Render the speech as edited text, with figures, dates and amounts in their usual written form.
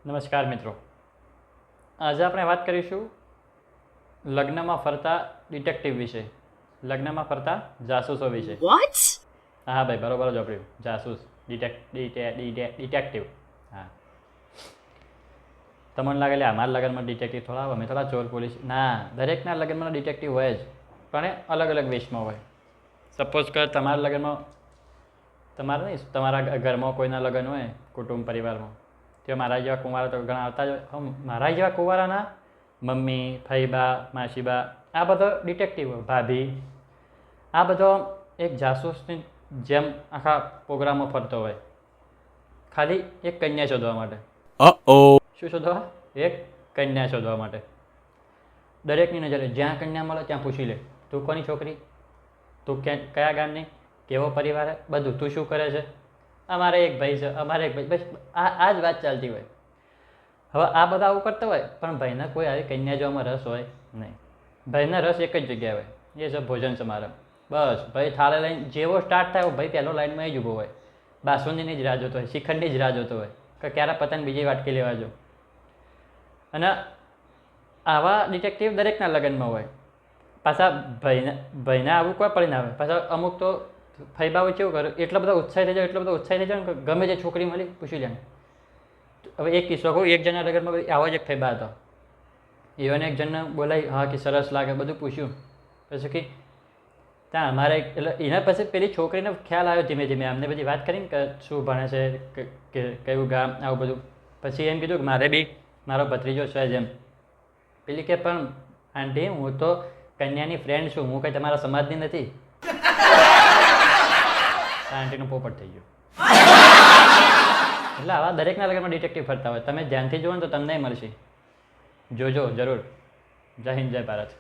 નમસ્કાર મિત્રો, આજે આપણે વાત કરીશું લગ્નમાં ફરતા ડિટેક્ટિવ વિશે, લગ્નમાં ફરતા જાસૂસો વિશે. What? હા ભાઈ, બરોબર જ વાપર્યું, જાસૂસ, ડિટેક્ટિવ. હા, તમને લાગે લે અમારા લગ્નમાં ડિટેક્ટિવ થોડા આવે, અમે થોડા ચોર પોલીસ. ના, દરેકના લગ્નમાં ડિટેક્ટિવ હોય જ, પણ એ અલગ અલગ વેશમાં હોય. સપોઝ કે તમારા લગ્નમાં, તમારા નહીં, તમારા ઘરમાં કોઈના લગ્ન હોય, કુટુંબ પરિવારમાં, તો મારા જેવા કુંવારા તો ઘણા આવતા જ હોય. મારા જેવા કુંવારાના મમ્મી, ફઈબા, માસીબા, આ બધો ડિટેક્ટિવ હોય. ભાભી, આ બધો એક જાસૂસની જેમ આખા પ્રોગ્રામમાં ફરતો હોય, ખાલી એક કન્યા શોધવા માટે. શું શોધવા? એક કન્યા શોધવા માટે. દરેકની નજરે જ્યાં કન્યા મળે ત્યાં પૂછી લે, તું કોની છોકરી, તું કયા ગામની, કેવો પરિવાર, બધું, તું શું કરે છે, અમારે એક ભાઈ છે, અમારે એક ભાઈ, બસ આ જ વાત ચાલતી હોય. હવે આ બધા આવું કરતા હોય, પણ ભાઈને કોઈ આવી કન્યા જોવામાં રસ હોય નહીં. ભાઈને રસ એક જ જગ્યાએ હોય, એ છે ભોજન સમારંભ. બસ ભાઈ થાળે લઈને જેવો સ્ટાર્ટ થાય ભાઈ પહેલો લાઈનમાં એ જ ઊભો હોય, બાસુંદીની જ રાહ જોતો હોય, શ્રીખંડની જ રાહ જોતો હોય કે ક્યારે પતંગ બીજી વાટકી લેવા જો. અને આવા ડિટેક્ટિવ દરેકના લગ્નમાં હોય. પાછા ભાઈને આવું કોઈ પડી ના આવે. પાછા અમુક તો ફઈબાઓ કેવું કરે, એટલો બધો ઉત્સાહી થઈ જાય, એટલો બધો ઉત્સાહી થઈ જાય કે ગમે તે છોકરી મળી પૂછી લે. હવે એક કિસ્સો કહું, એક જણના લગ્નમાં આવો જ એક ફઈબા હતો. એવાને એક જણને બોલાવી, હા કે સરસ લાગે, બધું પૂછ્યું. પછી કે ત્યાં અમારે એટલે એના પછી પેલી છોકરીને ખ્યાલ આવ્યો ધીમે ધીમે, અમને બધી વાત કરીને કે શું ભણે છે, કે કયું ગામ, આવું બધું. પછી એમ કીધું કે મારે બી મારો ભત્રીજો છે જ એમ. પેલી કે પણ આંટી, હું તો કન્યાની ફ્રેન્ડ છું, હું કંઈ તમારા સમાજની નથી. આંટીનું પોપટ થઈ ગયું. એટલે આવા દરેકના લગ્નમાં ડિટેક્ટિવ ફરતા હોય. તમે ધ્યાનથી જુઓ ને તો તમને મળશે. જોજો જરૂર. જય હિન્દ, જય ભારત.